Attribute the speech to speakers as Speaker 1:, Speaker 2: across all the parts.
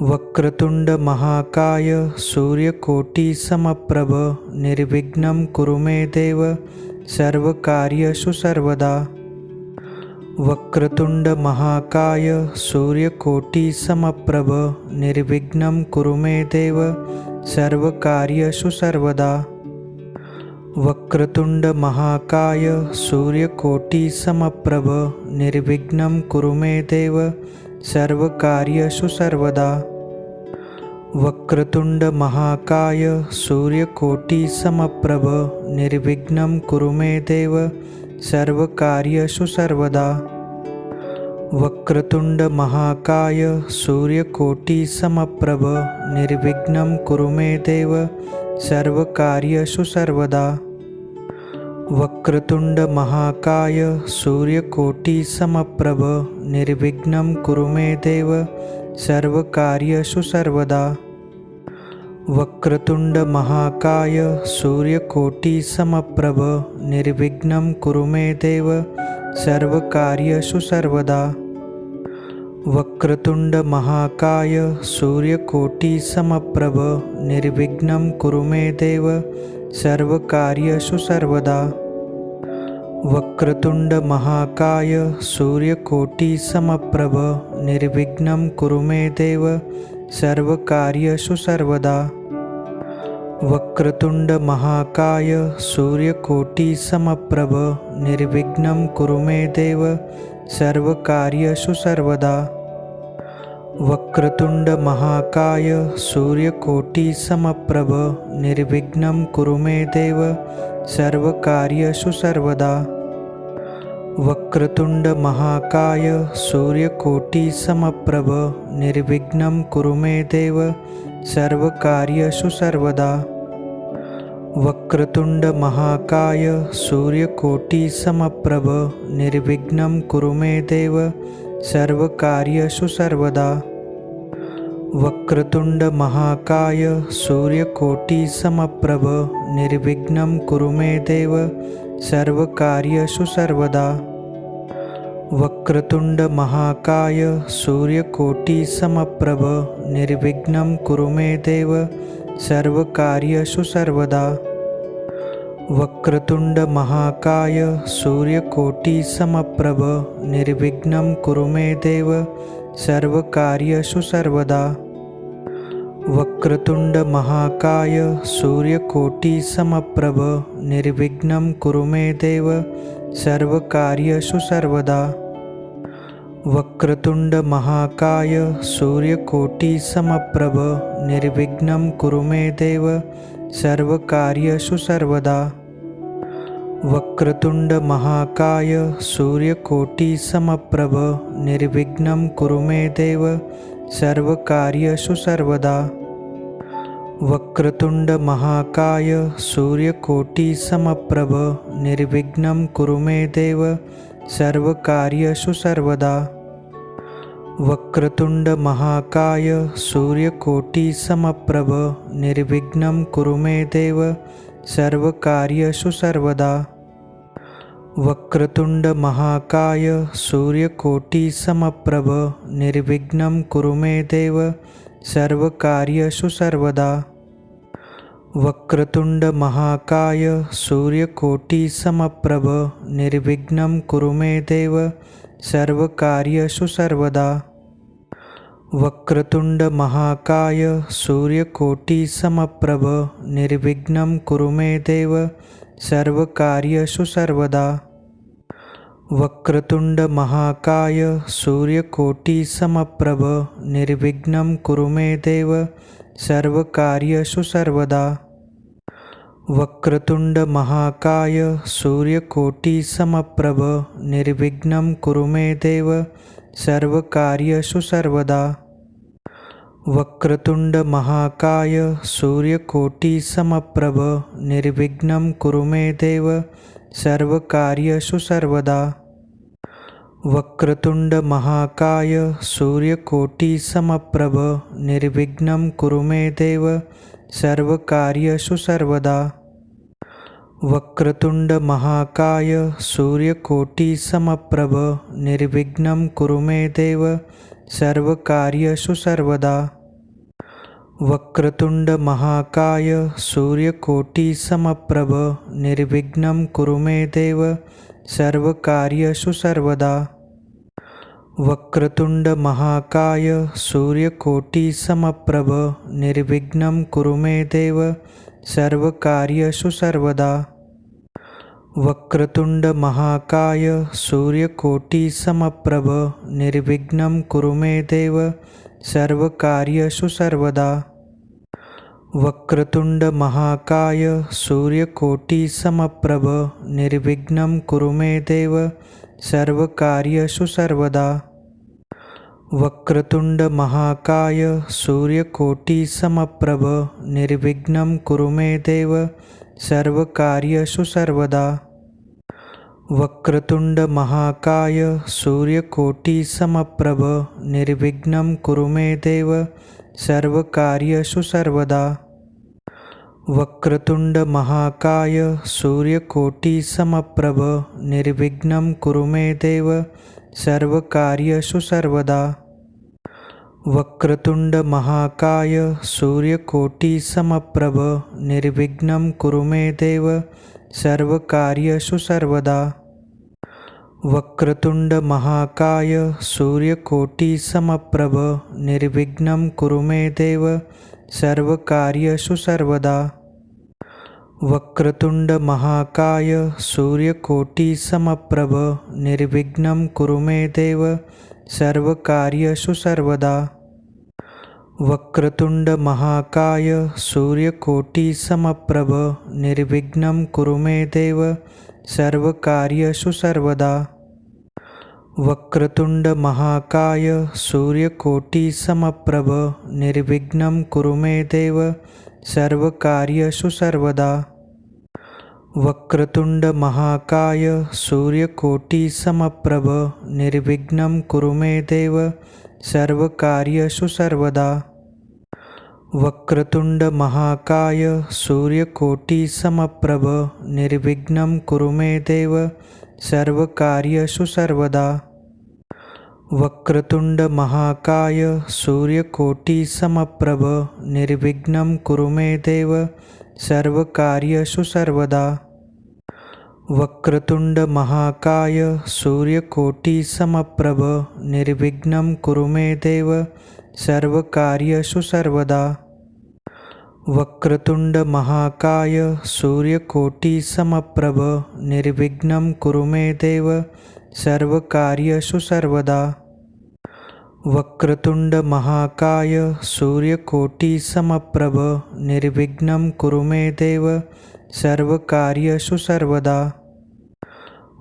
Speaker 1: वक्रतुंड महाकाय सूर्यकोटि समप्रभ निर्विघ्नं कुरु मे देव सर्वकार्येषु सर्वदा। वक्रतुंड महाकाय सूर्यकोटि समप्रभ निर्विघ्नं कुरु मे देव सर्वकार्येषु सर्वदा। वक्रतुंड महाकाय सूर्यकोटि समप्रभ निर्विघ्नं कुरु मे देव सर्वकार्येषु सर्वदा। वक्रतुंड महाकाय सूर्यकोटि समप्रभ निर्विघ्नं कुरु मे देव सर्वकार्येषु सर्वदा। वक्रतुंड महाकाय सूर्यकोटि समप्रभ निर्विघ्नं कुरु मे देव सर्वकार्येषु सर्वदा। वक्रतुंड महाकाय सूर्यकोटि समप्रभ निर्विघ्नं कुरु मे देव सर्वकार्येषु सर्वदा। वक्रतुंड महाकाय सूर्यकोटि समप्रभ निर्विघ्नं कुरु मे देव सर्वकार्येषु सर्वदा। वक्रतुंड महाकाय सूर्यकोटि समप्रभ निर्विघ्नं कुरु मे देव सर्वकार्येषु सर्वदा। वक्रतुंड महाकाय सूर्यकोटि समप्रभ निर्विघ्नं कुरु मे देव सर्वकार्येषु सर्वदा। वक्रतुंड महाकाय सूर्यकोटि समप्रभ निर्विघ्नं कुरु मे देव सर्वकार्येषु सर्वदा। वक्रतुंड महाकाय सूर्यकोटि समप्रभ निर्विघ्नं कुरु मे देव सर्वकार्येषु सर्वदा। वक्रतुंड महाकाय सूर्यकोटि समप्रभ निर्विघ्नं कुरु मे देव सर्वकार्येषु सर्वदा। वक्रतुंड महाकाय सूर्यकोटि समप्रभ निर्विघ्नं कुरु मे देव सर्वकार्येषु सर्वदा। वक्रतुंड महाकाय सूर्यकोटि समप्रभ निर्विघ्नं कुरु मे देव सर्वकार्येषु सर्वदा। वक्रतुंड महाकाय सूर्यकोटि समप्रभ निर्विघ्नं कुरु मे देव सर्वकार्येषु सर्वदा। वक्रतुंड महाकाय सूर्यकोटि समप्रभ निर्विघ्नं कुरु मे देव सर्वकार्येषु सर्वदा। वक्रतुंड महाकाय सूर्यकोटि समप्रभ निर्विघ्नं कुरु मे देव सर्वकार्येषु सर्वदा। वक्रतुंड महाकाय सूर्यकोटि समप्रभ निर्विघ्नं कुरु मे देव सर्वकार्येषु सर्वदा। वक्रतुंड महाकाय सूर्यकोटि समप्रभ निर्विघ्नं कुरु मे देव सर्वकार्येषु सर्वदा। वक्रतुंड महाकाय सूर्यकोटि समप्रभ निर्विघ्नं कुरु मे देव सर्वकार्येषु सर्वदा। वक्रतुंड महाकाय सूर्यकोटि समप्रभ निर्विघ्नं कुरु मे देव सर्वकार्येषु सर्वदा। वक्रतुंड महाकाय सूर्यकोटि समप्रभ निर्विघ्नं कुरु मे देव सर्वकार्येषु सर्वदा। वक्रतुंड महाकाय सूर्यकोटि समप्रभ निर्विघ्नं कुरु मे देव सर्वकार्येषु सर्वदा। वक्रतुंड महाकाय सूर्यकोटि समप्रभ निर्विघ्नं कुरु मे देव सर्वकार्येषु सर्वदा। वक्रतुंड महाकाय सूर्यकोटि समप्रभ निर्विघ्नं कुरु मे देव सर्वकार्येषु सर्वदा। वक्रतुंड महाकाय सूर्यकोटि समप्रभ निर्विघ्नं कुरु मे देव सर्वकार्येषु सर्वदा। वक्रतुंड महाकाय सूर्यकोटि समप्रभ निर्विघ्नं कुरु मे देव सर्वकार्येषु सर्वदा। वक्रतुंड महाकाय सूर्यकोटि समप्रभ निर्विघ्नं कुरु मे देव सर्वकार्येषु सर्वदा। वक्रतुंड महाकाय सूर्यकोटि समप्रभ निर्विघ्नं कुरु मे देव सर्वकार्येषु सर्वदा। वक्रतुंड महाकाय सूर्यकोटि समप्रभ निर्विघ्नं कुरु मे देव सर्वकार्येषु सर्वदा। वक्रतुंड महाकाय सूर्यकोटि समप्रभ निर्विघ्नं कुरु मे देव सर्वकार्येषु सर्वदा। वक्रतुंड महाकाय सूर्यकोटि समप्रभ निर्विघ्नं कुरु मे देव सर्वकार्येषु सर्वदा। वक्रतुंड महाकाय सूर्यकोटि समप्रभ निर्विघ्नं कुरु मे देव सर्वकार्येषु सर्वदा। वक्रतुंड महाकाय सूर्यकोटि समप्रभ निर्विघ्नं कुरु मे देव सर्वकार्येषु सर्वदा। वक्रतुंड महाकाय सूर्यकोटि समप्रभ निर्विघ्नं कुरु मे देव सर्वकार्येषु सर्वदा। वक्रतुंड महाकाय सूर्यकोटि समप्रभ निर्विघ्नं कुरु मे देव सर्वकार्येषु सर्वदा। वक्रतुंड महाकाय सूर्यकोटि समप्रभ निर्विघ्नं कुरु मे देव सर्वकार्येषु सर्वदा। वक्रतुंड महाकाय सूर्यकोटि समप्रभ निर्विघ्नं कुरु मे देव सर्वकार्येषु सर्वदा। वक्रतुंड महाकाय सूर्यकोटि समप्रभ निर्विघ्नं कुरु मे देव सर्वकार्येषु सर्वदा। वक्रतुंड महाकाय सूर्यकोटि समप्रभ निर्विघ्नं कुरु मे देव सर्वकार्येषु सर्वदा। वक्रतुंड महाकाय सूर्यकोटि समप्रभ निर्विघ्नं कुरु मे देव सर्वकार्येषु सर्वदा। वक्रतुंड महाकाय सूर्यकोटि समप्रभ निर्विघ्नं कुरु मे देव सर्वकार्येषु सर्वदा। वक्रतुंड महाकाय सूर्यकोटि समप्रभ निर्विघ्नं कुरु मे देव सर्वकार्येषु सर्वदा। वक्रतुंड महाकाय सूर्यकोटि समप्रभ निर्विघ्नं कुरु मे देव सर्वकार्येषु सर्वदा। वक्रतुंड महाकाय सूर्यकोटि समप्रभ निर्विघ्नं कुरु मे देव सर्वकार्येषु सर्वदा। वक्रतुंड महाकाय सूर्यकोटि समप्रभ निर्विघ्नं कुरु मे देव सर्वकार्येषु सर्वदा। वक्रतुंड महाकाय सूर्यकोटि समप्रभ निर्विघ्नं कुरु मे देव सर्वकार्येषु सर्वदा।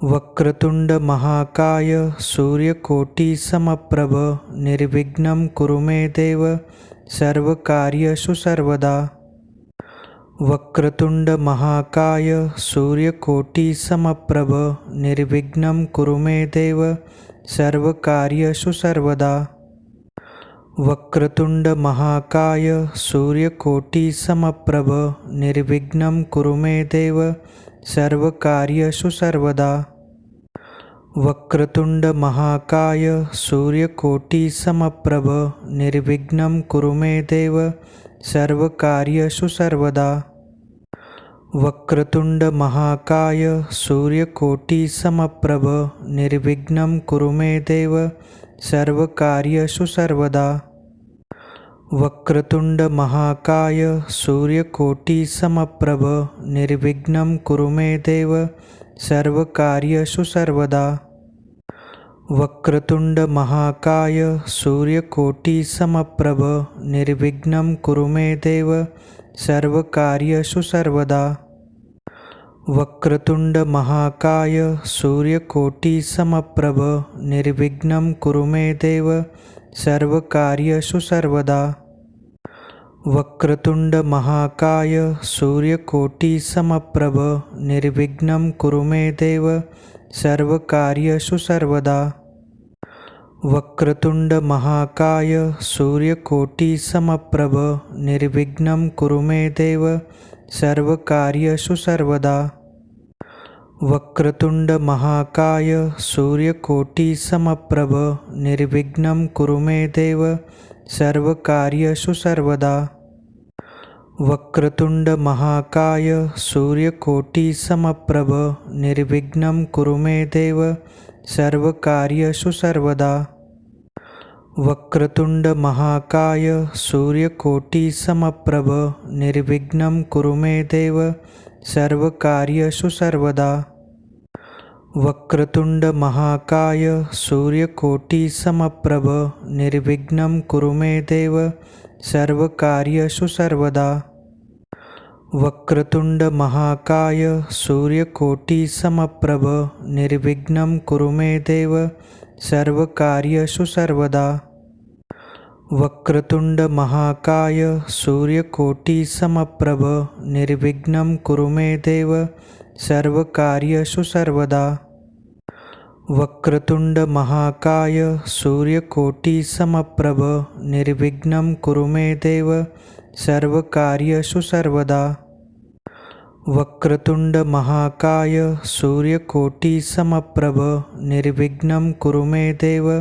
Speaker 1: वक्रतुंड महाकाय सूर्यकोटि समप्रभ निर्विघ्नं कुरु मे देव सर्वकार्येषु सर्वदा। वक्रतुंड महाकाय सूर्यकोटि समप्रभ निर्विघ्नं कुरु मे देव सर्वकार्येषु सर्वदा। वक्रतुंड महाकाय सूर्यकोटि समप्रभ निर्विघ्नं कुरु मे देव सर्वकार्येषु सर्वदा। वक्रतुंड महाकाय सूर्यकोटि समप्रभ निर्विघ्नं कुरु मे देव सर्वकार्येषु सर्वदा। वक्रतुंड महाकाय सूर्यकोटि समप्रभ निर्विघ्नं कुरु मे देव सर्वकार्येषु सर्वदा। वक्रतुंड महाकाय सूर्यकोटि समप्रभ निर्विघ्नं कुरु मे देव सर्वकार्येषु सर्वदा। वक्रतुंड महाकाय सूर्यकोटि समप्रभ निर्विघ्नं कुरु मे देव सर्वकार्येषु सर्वदा। वक्रतुंड महाकाय सूर्यकोटि समप्रभ निर्विघ्नं कुरु मे देव सर्वकार्येषु सर्वदा। वक्रतुंड महाकाय सूर्यकोटि समप्रभ निर्विघ्नं कुरु मे देव सर्वकार्येषु सर्वदा। वक्रतुंड महाकाय सूर्यकोटि समप्रभ निर्विघ्नं कुरु मे देव सर्वकार्येषु सर्वदा। वक्रतुंड महाकाय सूर्यकोटि समप्रभ निर्विघ्नं कुरु मे देव सर्वकार्येषु सर्वदा। वक्रतुंड महाकाय सूर्यकोटि समप्रभ निर्विघ्नं कुरु मे देव सर्वकार्येषु सर्वदा। वक्रतुंड महाकाय सूर्यकोटि समप्रभ निर्विघ्नं कुरु मे देव सर्वकार्येषु सर्वदा। वक्रतुंड महाकाय सूर्यकोटि समप्रभ निर्विघ्नं कुरु मे देव सर्वकार्येषु सर्वदा। वक्रतुंड महाकाय सूर्यकोटि समप्रभ निर्विघ्नं कुरु मे देव सर्वकार्येषु सर्वदा। वक्रतुंड महाकाय सूर्यकोटि समप्रभ निर्विघ्नं कुरु मे देव सर्वकार्येषु सर्वदा। वक्रतुंड महाकाय सूर्यकोटि समप्रभ निर्विघ्नं कुरु मे देव सर्वकार्येषु सर्वदा। वक्रतुंड महाकाय सूर्यकोटि समप्रभ निर्विघ्नं कुरु मे देव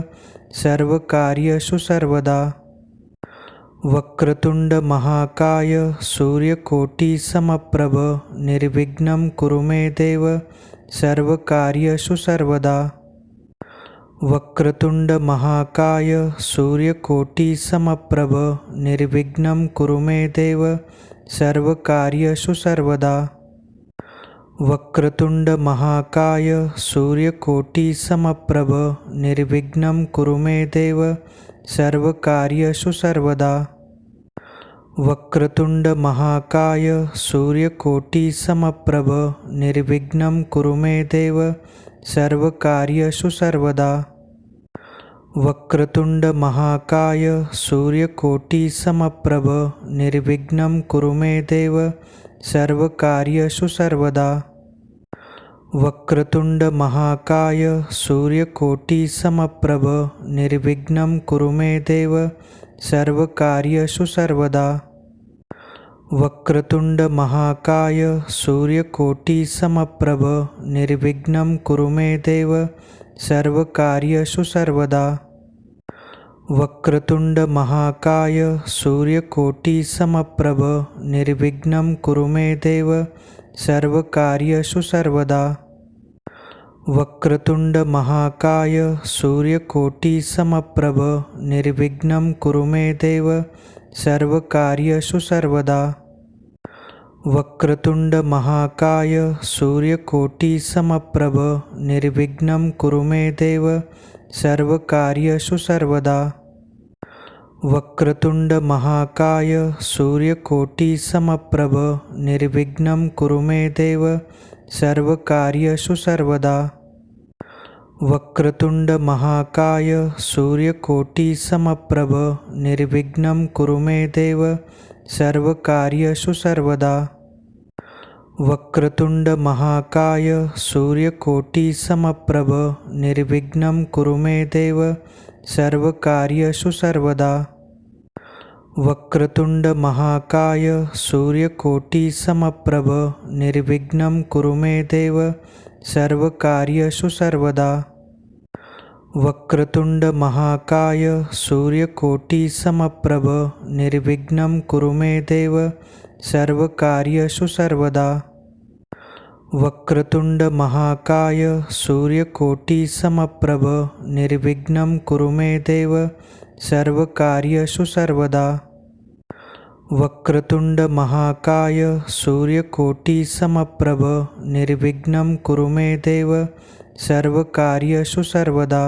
Speaker 1: सर्वकार्येषु सर्वदा। वक्रतुंड महाकाय सूर्यकोटि समप्रभ निर्विघ्नं कुरु मे देव सर्वकार्येषु सर्वदा। वक्रतुंड महाकाय सूर्यकोटि समप्रभ निर्विघ्नं कुरु मे देव सर्वकार्येषु सर्वदा। वक्रतुंड महाकाय सूर्यकोटि समप्रभ निर्विघ्नं कुरु मे देव सर्वकार्येषु सर्वदा। वक्रतुंड महाकाय सूर्यकोटि समप्रभ निर्विघ्नं कुरु मे देव सर्वकार्येषु सर्वदा। वक्रतुंड महाकाय सूर्यकोटि समप्रभ निर्विघ्नं कुरु मे देव सर्वकार्येषु सर्वदा। वक्रतुंड महाकाय सूर्यकोटि समप्रभ निर्विघ्नं कुरु मे देव सर्वकार्येषु सर्वदा। वक्रतुंड महाकाय सूर्यकोटि समप्रभ निर्विघ्नं कुरु मे देव सर्वकार्येषु सर्वदा। वक्रतुंड महाकाय सूर्यकोटि समप्रभ निर्विघ्नं कुरु मे देव सर्वकार्येषु सर्वदा। वक्रतुंड महाकाय सूर्यकोटि समप्रभ निर्विघ्नं कुरु मे देव सर्वकार्येषु सर्वदा। वक्रतुंड महाकाय सूर्यकोटि समप्रभ निर्विघ्नं कुरु मे देव सर्वकार्येषु सर्वदा। वक्रतुंड महाकाय सूर्यकोटि समप्रभ निर्विघ्नं कुरु मे देव सर्वकार्येषु सर्वदा। वक्रतुंड महाकाय सूर्यकोटि समप्रभ निर्विघ्नं कुरु मे देव सर्वकार्येषु सर्वदा। वक्रतुंड महाकाय सूर्यकोटि समप्रभ निर्विघ्नं कुरु मे देव सर्वकार्येषु सर्वदा। वक्रतुंड महाकाय सूर्यकोटि समप्रभ निर्विघ्नं कुरु मे देव सर्वकार्येषु सर्वदा। वक्रतुंड महाकाय सूर्यकोटि समप्रभ निर्विघ्नं कुरु मे देव सर्वकार्येषु सर्वदा। वक्रतुंड महाकाय सूर्यकोटि समप्रभ निर्विघ्नं कुरु मे देव सर्वकार्येषु सर्वदा। वक्रतुंड महाकाय सूर्यकोटि समप्रभ निर्विघ्नं कुरु मे देव सर्वकार्येषु सर्वदा।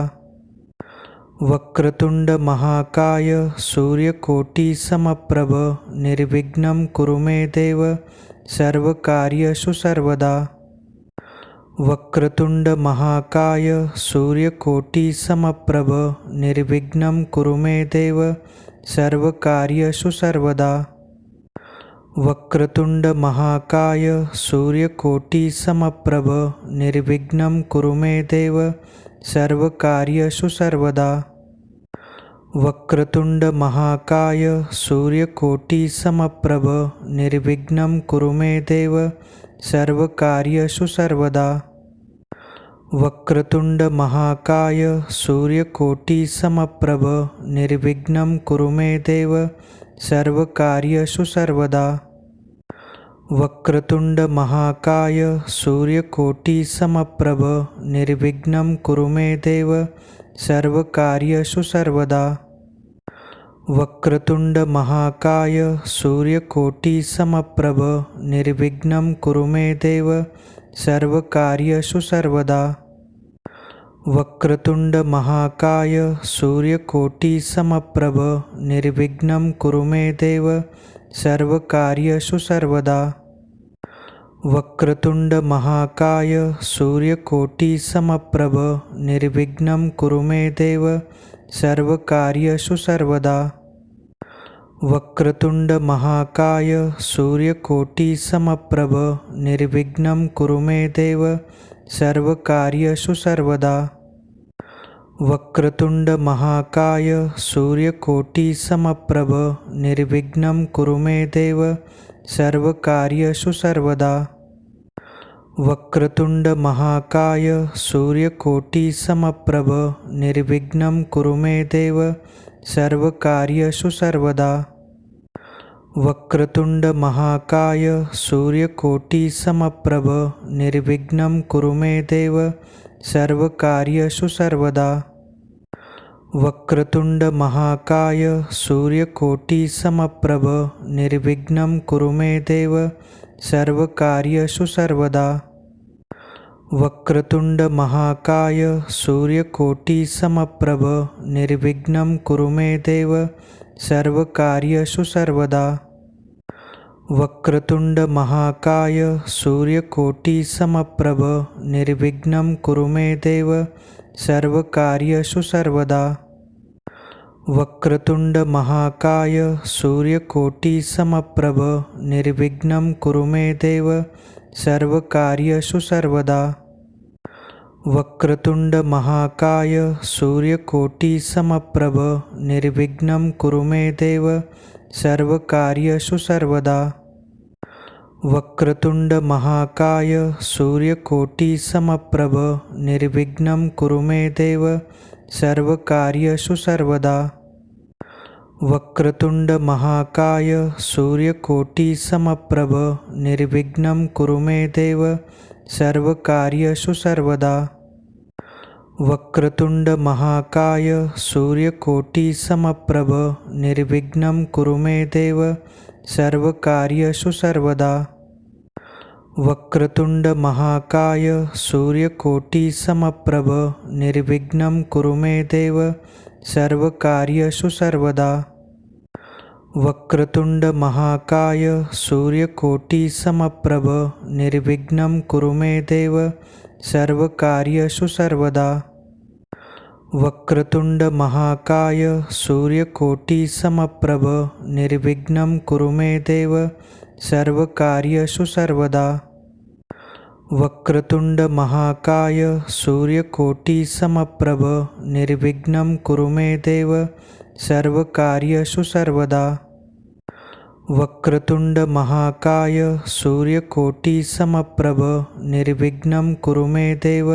Speaker 1: वक्रतुंड महाकाय सूर्यकोटि समप्रभ निर्विघ्नं कुरु मे देव सर्वकार्येषु सर्वदा। वक्रतुंड महाकाय सूर्यकोटि समप्रभ निर्विघ्नं कुरु मे देव सर्वकार्येषु सर्वदा। वक्रतुंड महाकाय सूर्यकोटि समप्रभ निर्विघ्नं कुरु मे देव सर्वकार्येषु सर्वदा। वक्रतुंड महाकाय सूर्यकोटि समप्रभ निर्विघ्नं कुरु मे देव सर्वकार्येषु सर्वदा। वक्रतुंड महाकाय सूर्यकोटि समप्रभ निर्विघ्नं कुरु मे देव सर्वकार्येषु सर्वदा। वक्रतुंड महाकाय सूर्यकोटि समप्रभ निर्विघ्नं कुरु मे देव सर्वकार्येषु सर्वदा। वक्रतुंड महाकाय सूर्यकोटि समप्रभ निर्विघ्नं कुरु मे देव सर्वकार्येषु सर्वदा। वक्रतुंड महाकाय सूर्यकोटि समप्रभ निर्विघ्नं कुरु मे देव सर्वकार्येषु सर्वदा। वक्रतुंड महाकाय सूर्यकोटि समप्रभ निर्विघ्नं कुरु मे देव सर्वकार्येषु सर्वदा। वक्रतुंड महाकाय सूर्यकोटि समप्रभ निर्विघ्नं कुरु मे देव सर्वकार्येषु सर्वदा। वक्रतुंड महाकाय सूर्यकोटि समप्रभ निर्विघ्नं कुरु मे देव सर्वकार्येषु सर्वदा। वक्रतुंड महाकाय सूर्यकोटि समप्रभ निर्विघ्नं कुरु मे देव सर्वकार्येषु सर्वदा। वक्रतुंड महाकाय सूर्यकोटि समप्रभ निर्विघ्नं कुरु मे देव सर्वकार्येषु सर्वदा। वक्रतुंड महाकाय सूर्यकोटि समप्रभ निर्विघ्नं कुरु मे देव सर्वकार्येषु सर्वदा। वक्रतुंड महाकाय सूर्यकोटि समप्रभ निर्विघ्नं कुरु मे देव सर्वकार्येषु सर्वदा। वक्रतुंड महाकाय सूर्यकोटि समप्रभ निर्विघ्नं कुरु मे देव सर्वकार्येषु सर्वदा। वक्रतुंड महाकाय सूर्यकोटि समप्रभ निर्विघ्नं कुरु मे देव सर्वकार्येषु सर्वदा। वक्रतुंड महाकाय सूर्यकोटि समप्रभ निर्विघ्नं कुरु मे देव सर्वकार्येषु सर्वदा। वक्रतुंड महाकाय सूर्यकोटि समप्रभ निर्विघ्नं कुरु मे देव सर्वकार्येषु सर्वदा। वक्रतुंड महाकाय सूर्यकोटि समप्रभ निर्विघ्नं कुरु मे देव सर्वकार्येषु सर्वदा। वक्रतुंड महाकाय सूर्यकोटि समप्रभ निर्विघ्नं कुरु मे देव सर्वकार्येषु सर्वदा। वक्रतुंड महाकाय सूर्यकोटि समप्रभ निर्विघ्नं कुरु मे देव सर्वकार्येषु सर्वदा। वक्रतुंड महाकाय सूर्यकोटि समप्रभ निर्विघ्नं कुरु मे देव सर्वकार्येषु सर्वदा। वक्रतुंड महाकाय सूर्यकोटि समप्रभ निर्विघ्नं कुरु मे देव सर्वकार्येषु सर्वदा। वक्रतुंड महाकाय सूर्यकोटि समप्रभ निर्विघ्नं कुरु मे देव सर्वकार्येषु सर्वदा। वक्रतुंड महाकाय सूर्यकोटि समप्रभ निर्विघ्नं कुरु मे देव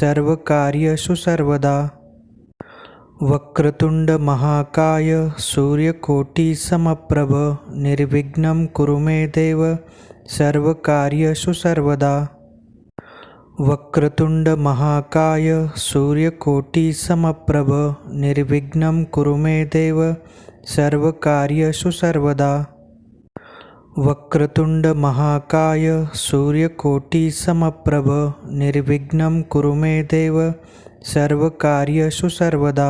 Speaker 1: सर्वकार्येषु सर्वदा। वक्रतुंड महाकाय सूर्यकोटि समप्रभ निर्विघ्नं कुरु मे देव सर्वकार्येषु सर्वदा। वक्रतुंड महाकाय सूर्यकोटि समप्रभ निर्विघ्नं कुरु मे देव सर्वकार्येषु सर्वदा। वक्रतुंड महाकाय सूर्यकोटि समप्रभ निर्विघ्नं कुरु मे देव सर्वकार्येषु सर्वदा।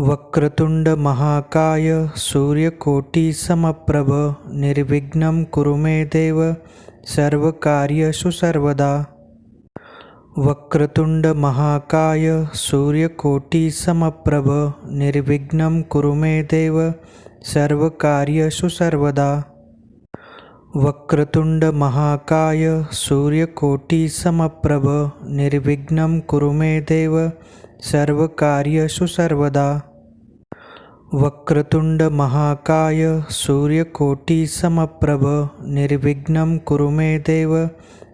Speaker 1: वक्रतुंड महाकाय सूर्यकोटि समप्रभ निर्विघ्नं कुरु मे देव सर्वकार्येषु सर्वदा। वक्रतुंड महाकाय सूर्यकोटि समप्रभ निर्विघ्नं कुरु मे देव सर्वकार्येषु सर्वदा। वक्रतुंड महाकाय सूर्यकोटि समप्रभ निर्विघ्नं कुरु मे देव सर्वकार्येषु सर्वदा। वक्रतुंड महाकाय सूर्यकोटि समप्रभ निर्विघ्नं कुरु मे देव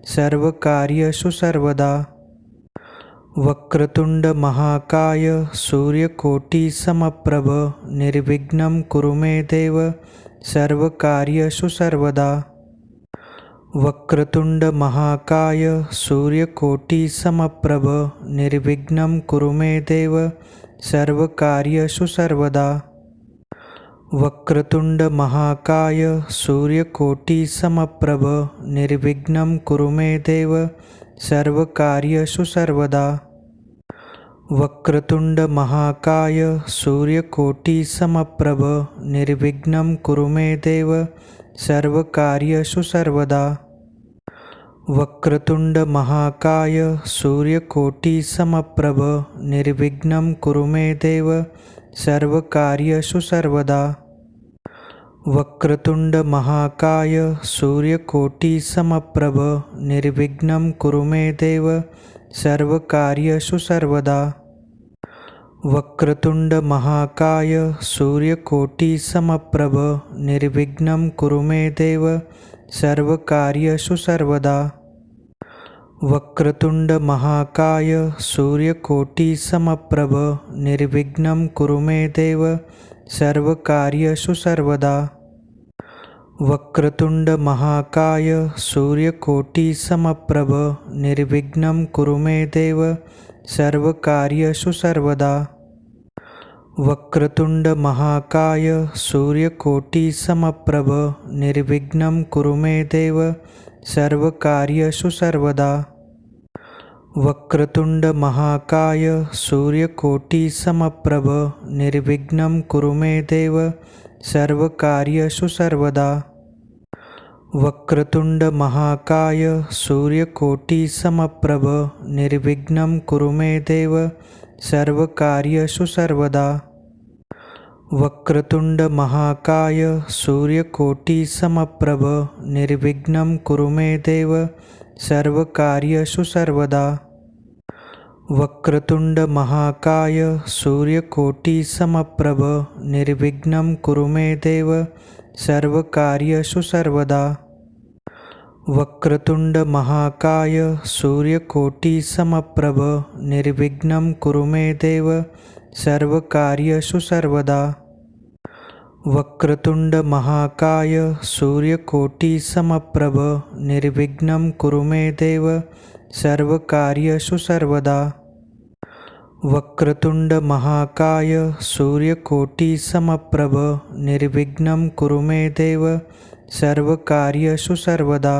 Speaker 1: सर्वकार्येषु सर्वदा। वक्रतुंड महाकाय सूर्यकोटि समप्रभ निर्विघ्नं कुरु मे देव सर्वकार्येषु सर्वदा। वक्रतुंड महाकाय सूर्यकोटि समप्रभ निर्विघ्नं कुरु मे देव सर्वकार्येषु सर्वदा। वक्रतुंड महाकाय सूर्यकोटि समप्रभ निर्विघ्नं कुरु मे देव सर्वकार्येषु सर्वदा। वक्रतुंड महाकाय सूर्यकोटि समप्रभ निर्विघ्नं कुरु मे देव सर्वकार्येषु सर्वदा। वक्रतुंड महाकाय सूर्यकोटि समप्रभ निर्विघ्नं कुरु मे देव सर्वकार्येषु सर्वदा। वक्रतुंड महाकाय सूर्यकोटि समप्रभ निर्विघ्नं कुरु मे देव सर्वकार्येषु सर्वदा। वक्रतुंड महाकाय सूर्यकोटि समप्रभ निर्विघ्नं कुरु मे देव सर्वकार्येषु सर्वदा। वक्रतुंड महाकाय सूर्यकोटि समप्रभ निर्विघ्नं कुरु मे देव सर्वकार्येषु सर्वदा। वक्रतुंड महाकाय सूर्यकोटि समप्रभ निर्विघ्नं कुरु मे देव सर्वकार्येषु सर्वदा। वक्रतुंड महाकाय सूर्यकोटि समप्रभ निर्विघ्नं कुरु मे देव सर्वकार्येषु सर्वदा। वक्रतुंड महाकाय सूर्यकोटि समप्रभ निर्विघ्नं कुरु मे देव सर्वकार्येषु सर्वदा। वक्रतुंड महाकाय सूर्यकोटि समप्रभ निर्विघ्नं कुरु मे देव सर्वकार्येषु सर्वदा। वक्रतुंड महाकाय सूर्यकोटि समप्रभ निर्विघ्नं कुरु मे देव सर्वकार्येषु सर्वदा। वक्रतुंड महाकाय सूर्यकोटि समप्रभ निर्विघ्नं कुरु मे देव सर्वकार्येषु सर्वदा। वक्रतुंड महाकाय सूर्यकोटि समप्रभ निर्विघ्नं कुरु मे देव सर्वकार्येषु सर्वदा। वक्रतुंड महाकाय सूर्यकोटि समप्रभ निर्विघ्नं कुरु मे देव सर्वकार्येषु सर्वदा। वक्रतुंड महाकाय सूर्यकोटि समप्रभ निर्विघ्नं कुरु मे देव सर्वकार्येषु सर्वदा।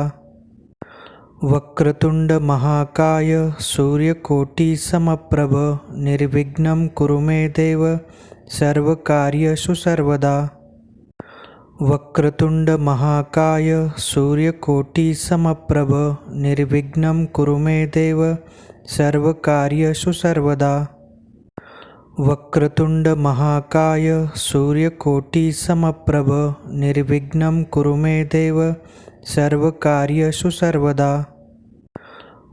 Speaker 1: वक्रतुंड महाकाय सूर्यकोटि समप्रभ निर्विघ्नं कुरु मे देव सर्वकार्येषु सर्वदा। वक्रतुंड महाकाय सूर्यकोटि समप्रभ निर्विघ्नं कुरु मे देव सर्वकार्येषु सर्वदा। वक्रतुंड महाकाय सूर्यकोटि समप्रभ निर्विघ्नं कुरु मे देव सर्वकार्येषु सर्वदा।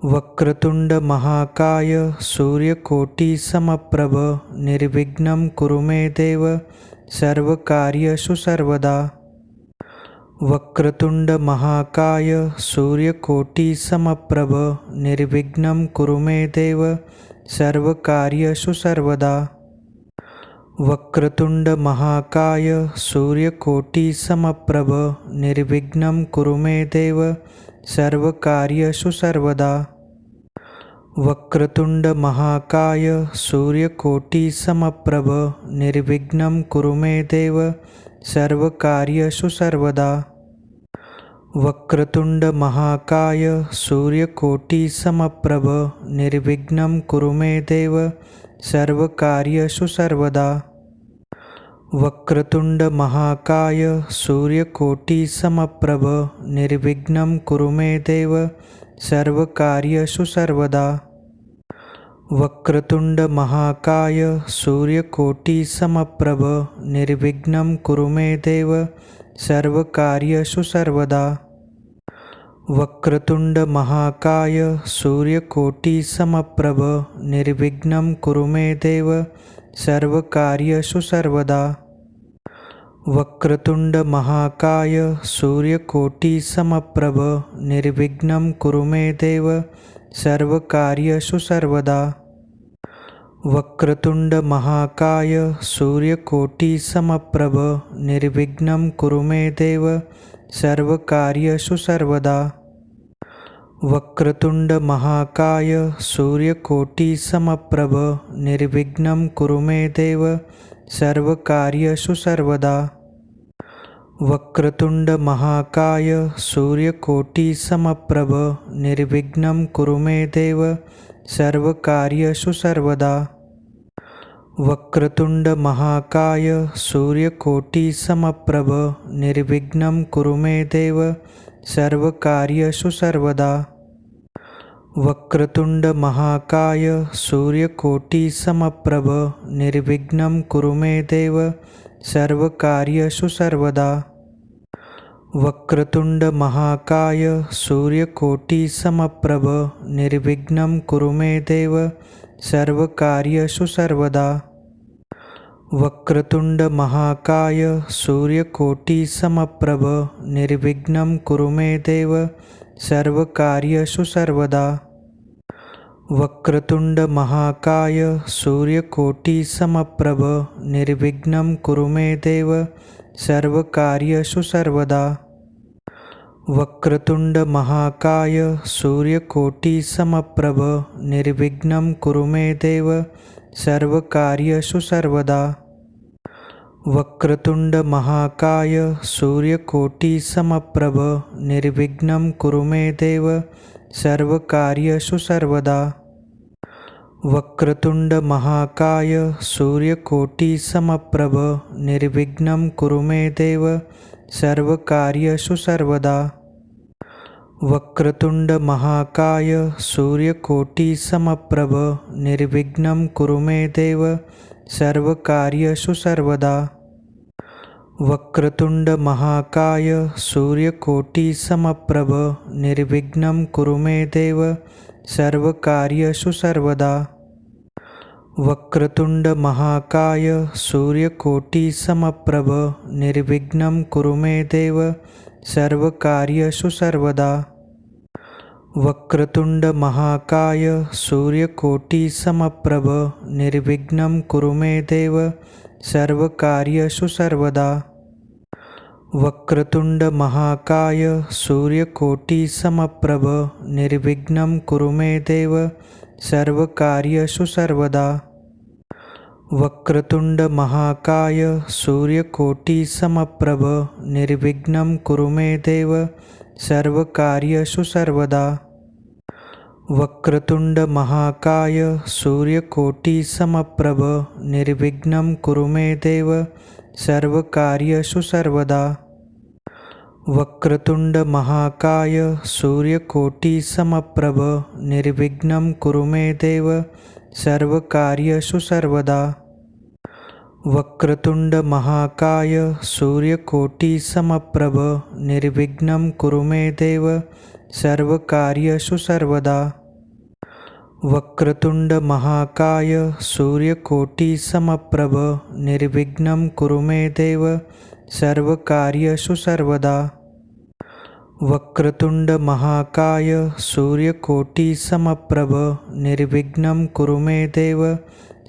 Speaker 1: वक्रतुंड महाकाय सूर्यकोटि समप्रभ निर्विघ्नं कुरु मे देव सर्वकार्येषु सर्वदा। वक्रतुंड महाकाय सूर्यकोटि समप्रभ निर्विघ्नं कुरु मे देव सर्वकार्येषु सर्वदा। वक्रतुंड महाकाय सूर्यकोटि समप्रभ निर्विघ्नं कुरु मे देव सर्वकार्येषु सर्वदा। वक्रतुंड महाकाय सूर्यकोटि समप्रभ निर्विघ्नं कुरु मे देव सर्वकार्येषु सर्वदा। वक्रतुंड महाकाय सूर्यकोटि समप्रभ निर्विघ्नं कुरु मे देव सर्वकार्येषु सर्वदा। वक्रतुंड महाकाय सूर्यकोटि समप्रभ निर्विघ्नं कुरु मे देव सर्वकार्येषु सर्वदा। वक्रतुंड महाकाय सूर्यकोटि समप्रभ निर्विघ्नं कुरु मे देव सर्वकार्येषु सर्वदा। वक्रतुंड महाकाय सूर्यकोटि समप्रभ निर्विघ्नं कुरु मे देव सर्वकार्येषु सर्वदा। वक्रतुंड महाकाय सूर्यकोटि समप्रभ निर्विघ्नं कुरु मे देव सर्वकार्येषु सर्वदा। वक्रतुंड महाकाय सूर्यकोटि समप्रभ निर्विघ्नं कुरु मे देव सर्वकार्येषु सर्वदा। वक्रतुंड महाकाय सूर्यकोटि समप्रभ निर्विघ्नं कुरु मे देव सर्वकार्येषु सर्वदा। वक्रतुंड महाकाय सूर्यकोटि समप्रभ निर्विघ्नं कुरु मे देव सर्वकार्येषु सर्वदा। वक्रतुंड महाकाय सूर्यकोटि समप्रभ निर्विघ्नं कुरु मे देव सर्वकार्येषु सर्वदा। वक्रतुंड महाकाय सूर्यकोटि समप्रभ निर्विघ्नं कुरु मे देव सर्वकार्येषु सर्वदा। वक्रतुंड महाकाय सूर्यकोटि समप्रभ निर्विघ्नं कुरु मे देव सर्वकार्येषु सर्वदा। वक्रतुंड महाकाय सूर्यकोटि समप्रभ निर्विघ्नं कुरु मे देव सर्वकार्येषु सर्वदा। वक्रतुंड महाकाय सूर्यकोटि समप्रभ निर्विघ्नं कुरु मे देव सर्वकार्येषु सर्वदा। वक्रतुंड महाकाय सूर्यकोटि समप्रभ निर्विघ्नं कुरु मे देव सर्वकार्येषु सर्वदा। वक्रतुंड महाकाय सूर्यकोटि समप्रभ निर्विघ्नं कुरु मे देव सर्वकार्येषु सर्वदा। वक्रतुंड महाकाय सूर्यकोटि समप्रभ निर्विघ्नं कुरु मे देव सर्वकार्येषु सर्वदा। वक्रतुंड महाकाय सूर्यकोटि समप्रभ निर्विघ्नं कुरु मे देव सर्वकार्येषु सर्वदा। वक्रतुंड महाकाय सूर्यकोटि समप्रभ निर्विघ्नं कुरु मे देव सर्वकार्येषु सर्वदा। वक्रतुंड महाकाय सूर्यकोटि समप्रभ निर्विघ्नं कुरु मे देव सर्वकार्येषु सर्वदा। वक्रतुंड महाकाय सूर्यकोटि समप्रभ निर्विघ्नं कुरु मे देव सर्वकार्येषु सर्वदा। वक्रतुंड महाकाय सूर्यकोटि समप्रभ निर्विघ्नं कुरु मे देव सर्वकार्येषु सर्वदा। वक्रतुंड महाकाय सूर्यकोटि समप्रभ निर्विघ्नं कुरु मे देव सर्वकार्येषु सर्वदा। वक्रतुंड महाकाय सूर्यकोटि समप्रभ निर्विघ्नं कुरु मे देव सर्वकार्येषु सर्वदा। वक्रतुंड महाकाय सूर्यकोटि समप्रभ निर्विघ्नं कुरु मे देव सर्वकार्येषु सर्वदा। वक्रतुंड महाकाय सूर्यकोटि समप्रभ निर्विघ्नं कुरु मे देव सर्वकार्येषु सर्वदा। वक्रतुंड महाकाय सूर्यकोटि समप्रभ निर्विघ्नं कुरु मे देव सर्वकार्येषु सर्वदा। वक्रतुंड महाकाय सूर्यकोटि समप्रभ निर्विघ्नं कुरु मे देव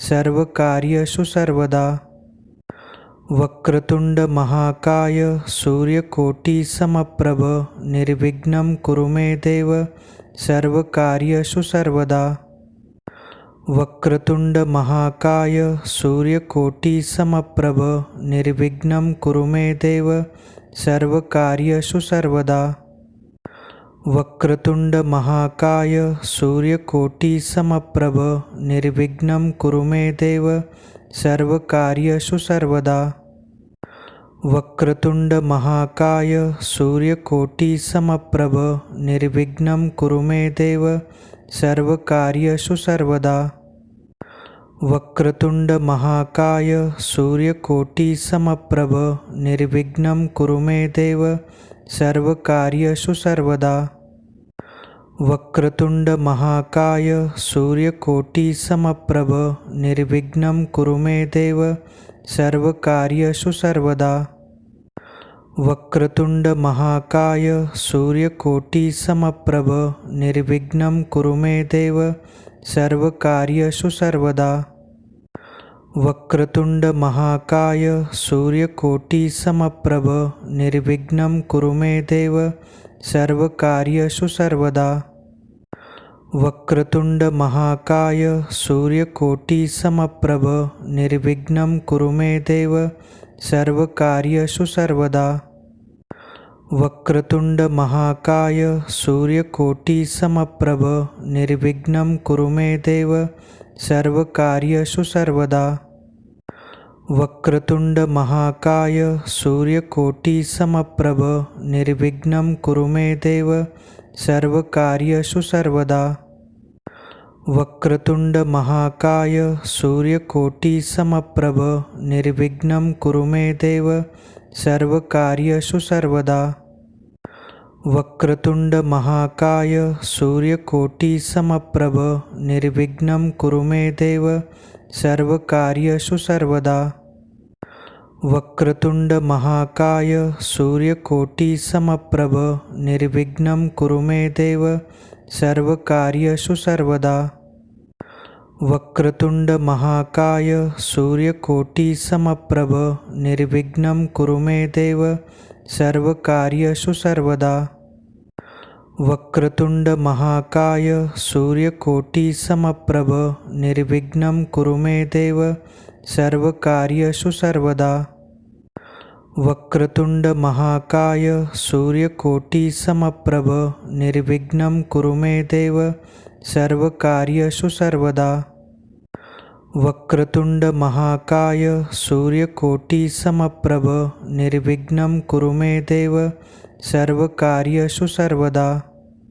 Speaker 1: सर्वकार्येषु सर्वदा। वक्रतुंड महाकाय सूर्यकोटि समप्रभ निर्विघ्नं कुरु मे देव सर्वकार्येषु सर्वदा। वक्रतुंड महाकाय सूर्यकोटि समप्रभ निर्विघ्नं कुरु मे देव सर्वकार्येषु सर्वदा। वक्रतुंड महाकाय सूर्यकोटि समप्रभ निर्विघ्नं कुरु मे देव सर्वकार्येषु सर्वदा। वक्रतुंड महाकाय सूर्यकोटि समप्रभ निर्विघ्नं कुरु मे देव सर्वकार्येषु सर्वदा। वक्रतुंड महाकाय सूर्यकोटि समप्रभ निर्विघ्नं कुरु मे देव सर्वकार्येषु सर्वदा। वक्रतुंड महाकाय सूर्यकोटि समप्रभ निर्विघ्नं कुरु मे देव सर्वकार्येषु सर्वदा। वक्रतुंड महाकाय सूर्यकोटि समप्रभ निर्विघ्नं कुरु मे देव सर्वकार्येषु सर्वदा। वक्रतुंड महाकाय सूर्यकोटि समप्रभ निर्विघ्नं कुरु मे देव सर्वकार्येषु सर्वदा। वक्रतुंड महाकाय सूर्यकोटी समप्रभ निर्विघ्नं कुरु मे देव सर्वकार्येषु सर्वदा। वक्रतुंड महाकाय सूर्यकोटी समप्रभ निर्विघ्नं कुरु मे देव सर्वकार्येषु सर्वदा। वक्रतुंड महाकाय सूर्यकोटी समप्रभ निर्विघ्नं कुरु मे देव सर्वकार्येषु सर्वदा। वक्रतुंड महाकाय सूर्यकोटी समप्रभ निर्विघ्नं कुरु मे देव सर्वकार्येषु सर्वदा। वक्रतुंड महाकाय सूर्यकोटी समप्रभ निर्विघ्नं कुरु मे देव सर्वकार्येषु सर्वदा। वक्रतुंड महाकाय सूर्यकोटी समप्रभ निर्विघ्नं कुरु मे देव सर्वकार्येषु सर्वदा। वक्रतुंड महाकाय सूर्यकोटी समप्रभ निर्विघ्नं कुरु मे देव सर्वकार्येषु सर्वदा। वक्रतुंड महाकाय सूर्यकोटी समप्रभ निर्विघ्नं कुरु मे देव सर्वकार्येषु सर्वदा। वक्रतुंड महाकाय सूर्यकोटी समप्रभ निर्विघ्नं कुरु मे देव सर्वकार्येषु सर्वदा। वक्रतुंड महाकाय सूर्यकोटी समप्रभ निर्विघ्नं कुरु मे देव सर्वकार्येषु सर्वदा।